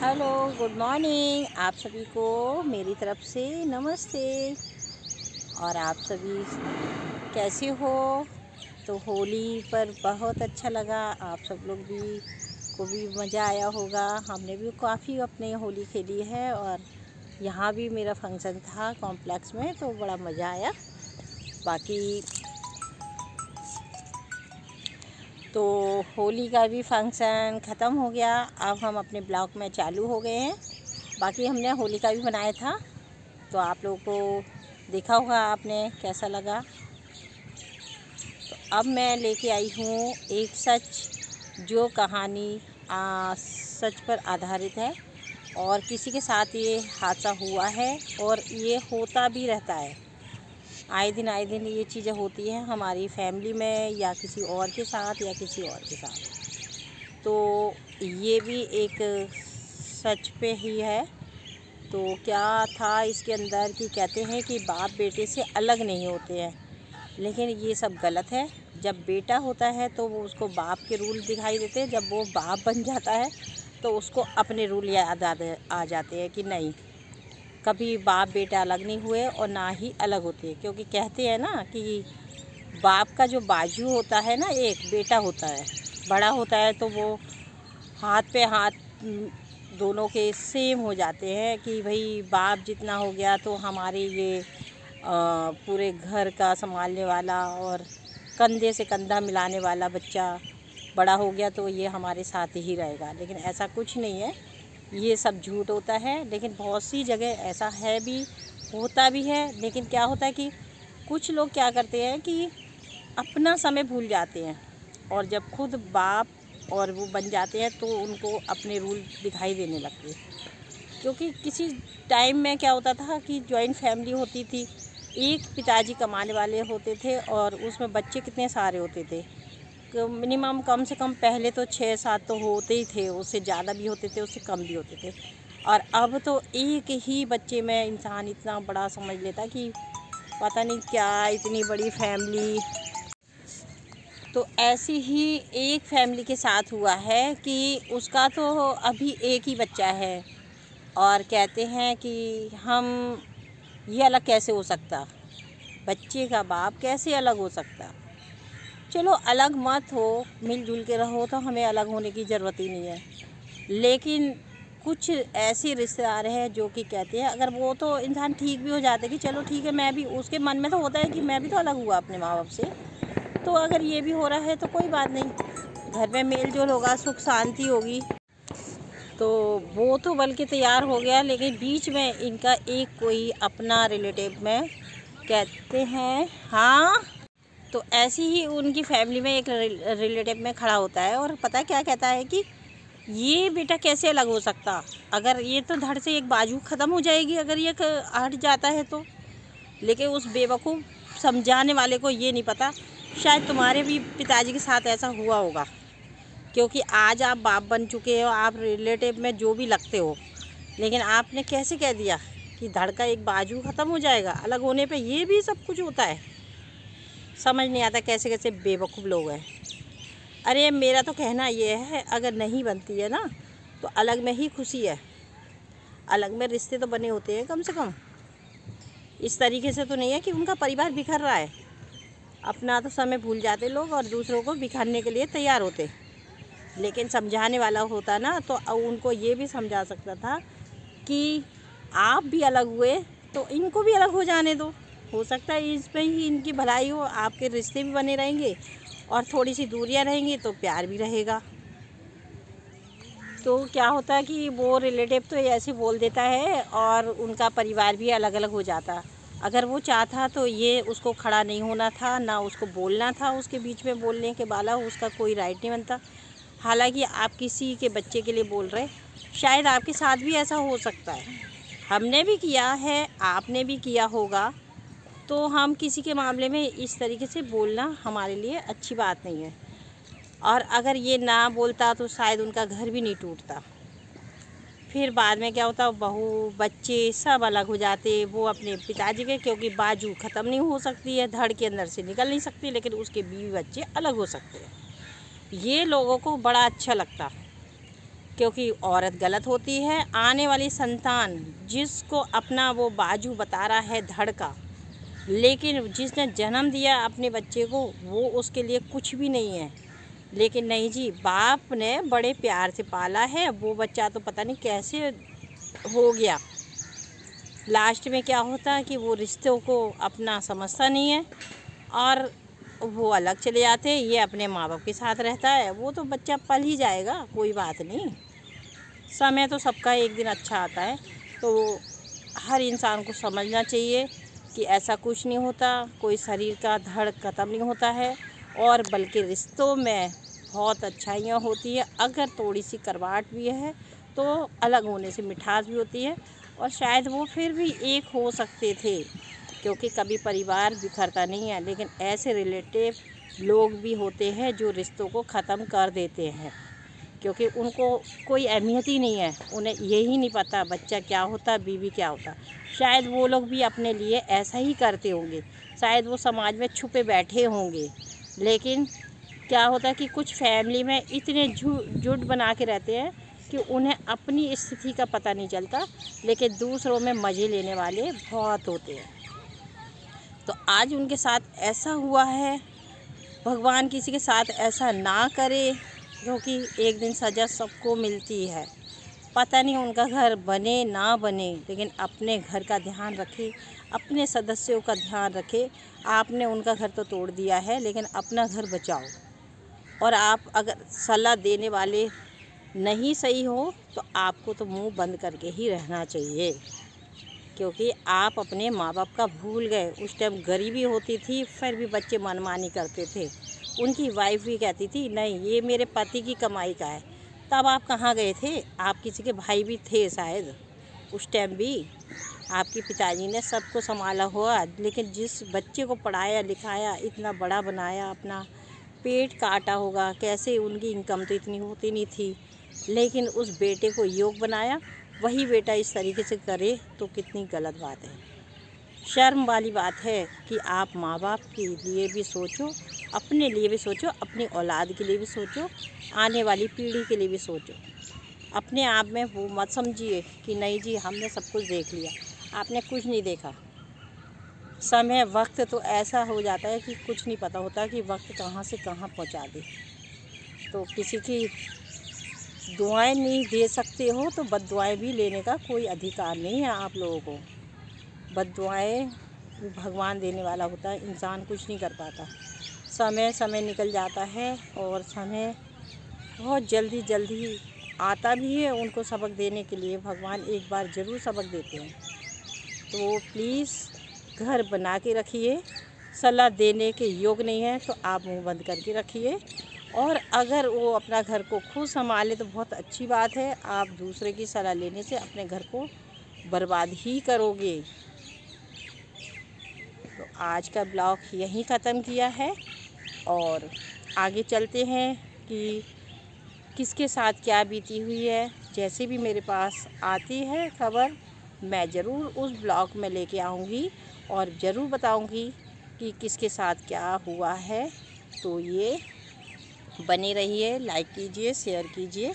Hello, good morning. आप सभी को मेरी तरफ से नमस्ते। और आप सभी कैसे हो? तो होली पर बहुत अच्छा लगा। आप सब लोग भी को भी मज़ा आया होगा। हमने भी काफ़ी अपने होली खेली है और यहाँ भी मेरा फंक्शन था कॉम्प्लेक्स में, तो बड़ा मज़ा आया। बाकी तो होली का भी फंक्शन ख़त्म हो गया। अब हम अपने ब्लॉग में चालू हो गए हैं। बाकी हमने होली का भी बनाया था, तो आप लोगों को देखा होगा आपने, कैसा लगा। तो अब मैं लेके आई हूँ एक सच जो कहानी सच पर आधारित है और किसी के साथ ये हादसा हुआ है और ये होता भी रहता है। आए दिन ये चीज़ें होती हैं हमारी फैमिली में या किसी और के साथ या किसी और के साथ। तो ये भी एक सच पे ही है। तो क्या था इसके अंदर कि कहते हैं कि बाप बेटे से अलग नहीं होते हैं, लेकिन ये सब गलत है। जब बेटा होता है तो वो उसको बाप के रूल दिखाई देते हैं, जब वो बाप बन जाता है तो उसको अपने रूल याद आ जाते हैं कि नहीं, कभी बाप बेटा अलग नहीं हुए और ना ही अलग होते। क्योंकि कहते हैं ना कि बाप का जो बाजू होता है ना, एक बेटा होता है, बड़ा होता है, तो वो हाथ पे हाथ दोनों के सेम हो जाते हैं कि भाई बाप जितना हो गया तो हमारे ये पूरे घर का संभालने वाला और कंधे से कंधा मिलाने वाला बच्चा बड़ा हो गया तो ये हमारे साथ ही रहेगा। लेकिन ऐसा कुछ नहीं है, ये सब झूठ होता है। लेकिन बहुत सी जगह ऐसा है भी, होता भी है। लेकिन क्या होता है कि कुछ लोग क्या करते हैं कि अपना समय भूल जाते हैं और जब खुद बाप और वो बन जाते हैं तो उनको अपने रूल दिखाई देने लगते हैं। क्योंकि किसी टाइम में क्या होता था कि जॉइंट फैमिली होती थी, एक पिताजी कमाने वाले होते थे और उसमें बच्चे कितने सारे होते थे, मिनिमम कम से कम पहले तो 6-7 तो होते ही थे, उससे ज़्यादा भी होते थे, उससे कम भी होते थे। और अब तो एक ही बच्चे में इंसान इतना बड़ा समझ लेता कि पता नहीं क्या, इतनी बड़ी फैमिली। तो ऐसी ही एक फैमिली के साथ हुआ है कि उसका तो अभी एक ही बच्चा है और कहते हैं कि हम ये अलग कैसे हो सकता, बच्चे का बाप कैसे अलग हो सकता। चलो अलग मत हो, मिलजुल के रहो, तो हमें अलग होने की ज़रूरत ही नहीं है। लेकिन कुछ ऐसे रिश्तेदार हैं जो कि कहते हैं, अगर वो तो इंसान ठीक भी हो जाते कि चलो ठीक है, मैं भी, उसके मन में तो होता है कि मैं भी तो अलग हुआ अपने माँ बाप से, तो अगर ये भी हो रहा है तो कोई बात नहीं, घर में मेल जोल होगा, सुख शांति होगी। तो वो तो बल्कि तैयार हो गया, लेकिन बीच में इनका एक कोई अपना रिलेटिव में कहते हैं, हाँ, तो ऐसी ही उनकी फैमिली में एक रिलेटिव में खड़ा होता है और पता क्या कहता है कि ये बेटा कैसे अलग हो सकता, अगर ये तो धड़ से एक बाजू ख़त्म हो जाएगी अगर ये हट जाता है तो। लेकिन उस बेवकूफ़ समझाने वाले को ये नहीं पता, शायद तुम्हारे भी पिताजी के साथ ऐसा हुआ होगा, क्योंकि आज आप बाप बन चुके हो, आप रिलेटिव में जो भी लगते हो, लेकिन आपने कैसे कह दिया कि धड़ का एक बाजू ख़त्म हो जाएगा अलग होने पे, ये भी सब कुछ होता है। समझ नहीं आता कैसे कैसे बेवकूफ़ लोग हैं। अरे मेरा तो कहना ये है, अगर नहीं बनती है ना तो अलग में ही खुशी है। अलग में रिश्ते तो बने होते हैं कम से कम, इस तरीके से तो नहीं है कि उनका परिवार बिखर रहा है। अपना तो समय भूल जाते लोग और दूसरों को बिखरने के लिए तैयार होते। लेकिन समझाने वाला होता ना तो उनको ये भी समझा सकता था कि आप भी अलग हुए तो इनको भी अलग हो जाने दो, हो सकता है इसमें ही इनकी भलाई हो, आपके रिश्ते भी बने रहेंगे और थोड़ी सी दूरियां रहेंगी तो प्यार भी रहेगा। तो क्या होता है कि वो रिलेटिव तो ऐसे बोल देता है और उनका परिवार भी अलग अलग हो जाता। अगर वो चाहता तो ये उसको खड़ा नहीं होना था, ना उसको बोलना था, उसके बीच में बोलने के बाला उसका कोई राइट नहीं बनता। हालांकि आप किसी के बच्चे के लिए बोल रहे, शायद आपके साथ भी ऐसा हो सकता है, हमने भी किया है, आपने भी किया होगा। तो हम किसी के मामले में इस तरीके से बोलना हमारे लिए अच्छी बात नहीं है। और अगर ये ना बोलता तो शायद उनका घर भी नहीं टूटता। फिर बाद में क्या होता, बहू बच्चे सब अलग हो जाते, वो अपने पिताजी के, क्योंकि बाजू ख़त्म नहीं हो सकती है, धड़ के अंदर से निकल नहीं सकती, लेकिन उसके बीवी बच्चे अलग हो सकते हैं। ये लोगों को बड़ा अच्छा लगता क्योंकि औरत गलत होती है। आने वाली संतान जिसको अपना वो बाजू बता रहा है धड़ का, लेकिन जिसने जन्म दिया अपने बच्चे को वो उसके लिए कुछ भी नहीं है। लेकिन नहीं जी, बाप ने बड़े प्यार से पाला है, वो बच्चा तो पता नहीं कैसे हो गया। लास्ट में क्या होता है कि वो रिश्तों को अपना समझता नहीं है और वो अलग चले जाते हैं। ये अपने माँ बाप के साथ रहता है, वो तो बच्चा पल ही जाएगा, कोई बात नहीं। समय तो सबका एक दिन अच्छा आता है। तो हर इंसान को समझना चाहिए कि ऐसा कुछ नहीं होता, कोई शरीर का धड़ ख़त्म नहीं होता है, और बल्कि रिश्तों में बहुत अच्छाइयाँ होती है। अगर थोड़ी सी करवाहट भी है तो अलग होने से मिठास भी होती है, और शायद वो फिर भी एक हो सकते थे, क्योंकि कभी परिवार बिखरता नहीं है। लेकिन ऐसे रिलेटिव लोग भी होते हैं जो रिश्तों को ख़त्म कर देते हैं, क्योंकि उनको कोई अहमियत ही नहीं है। उन्हें यही नहीं पता बच्चा क्या होता, बीवी क्या होता। शायद वो लोग भी अपने लिए ऐसा ही करते होंगे, शायद वो समाज में छुपे बैठे होंगे। लेकिन क्या होता है कि कुछ फैमिली में इतने जुट बना के रहते हैं कि उन्हें अपनी स्थिति का पता नहीं चलता, लेकिन दूसरों में मज़े लेने वाले बहुत होते हैं। तो आज उनके साथ ऐसा हुआ है, भगवान किसी के साथ ऐसा ना करे, क्योंकि एक दिन सज़ा सबको मिलती है। पता नहीं उनका घर बने ना बने, लेकिन अपने घर का ध्यान रखे, अपने सदस्यों का ध्यान रखे। आपने उनका घर तो तोड़ दिया है, लेकिन अपना घर बचाओ। और आप अगर सलाह देने वाले नहीं सही हो तो आपको तो मुंह बंद करके ही रहना चाहिए, क्योंकि आप अपने माँ बाप का भूल गए। उस टाइम गरीबी होती थी, फिर भी बच्चे मनमानी करते थे। उनकी वाइफ भी कहती थी नहीं ये मेरे पति की कमाई का है। तब आप कहाँ गए थे? आप किसी के भाई भी थे शायद उस टाइम भी। आपके पिताजी ने सबको संभाला हुआ, लेकिन जिस बच्चे को पढ़ाया लिखाया, इतना बड़ा बनाया, अपना पेट काटा होगा, कैसे उनकी इनकम तो इतनी होती नहीं थी, लेकिन उस बेटे को योग बनाया, वही बेटा इस तरीके से करे तो कितनी गलत बात है। शर्म वाली बात है कि आप माँ बाप के लिए भी सोचो, अपने लिए भी सोचो, अपनी औलाद के लिए भी सोचो, आने वाली पीढ़ी के लिए भी सोचो। अपने आप में वो मत समझिए कि नहीं जी हमने सब कुछ देख लिया। आपने कुछ नहीं देखा। समय वक्त तो ऐसा हो जाता है कि कुछ नहीं पता होता कि वक्त कहाँ से कहाँ पहुँचा दे। तो किसी की दुआएं नहीं दे सकते हो तो बद्दुआएं भी लेने का कोई अधिकार नहीं है आप लोगों को। बद्दुआएं भगवान देने वाला होता है, इंसान कुछ नहीं कर पाता। समय निकल जाता है और समय बहुत जल्दी आता भी है। उनको सबक देने के लिए भगवान एक बार ज़रूर सबक देते हैं। तो प्लीज़ घर बना के रखिए। सलाह देने के योग नहीं है तो आप मुंह बंद करके रखिए। और अगर वो अपना घर को खुद संभाले तो बहुत अच्छी बात है। आप दूसरे की सलाह लेने से अपने घर को बर्बाद ही करोगे। तो आज का ब्लॉग यहीं ख़त्म किया है और आगे चलते हैं कि किसके साथ क्या बीती हुई है। जैसे भी मेरे पास आती है खबर मैं ज़रूर उस ब्लॉग में लेके आऊँगी और ज़रूर बताऊँगी कि किसके साथ क्या हुआ है। तो ये बने रहिए, लाइक कीजिए, शेयर कीजिए।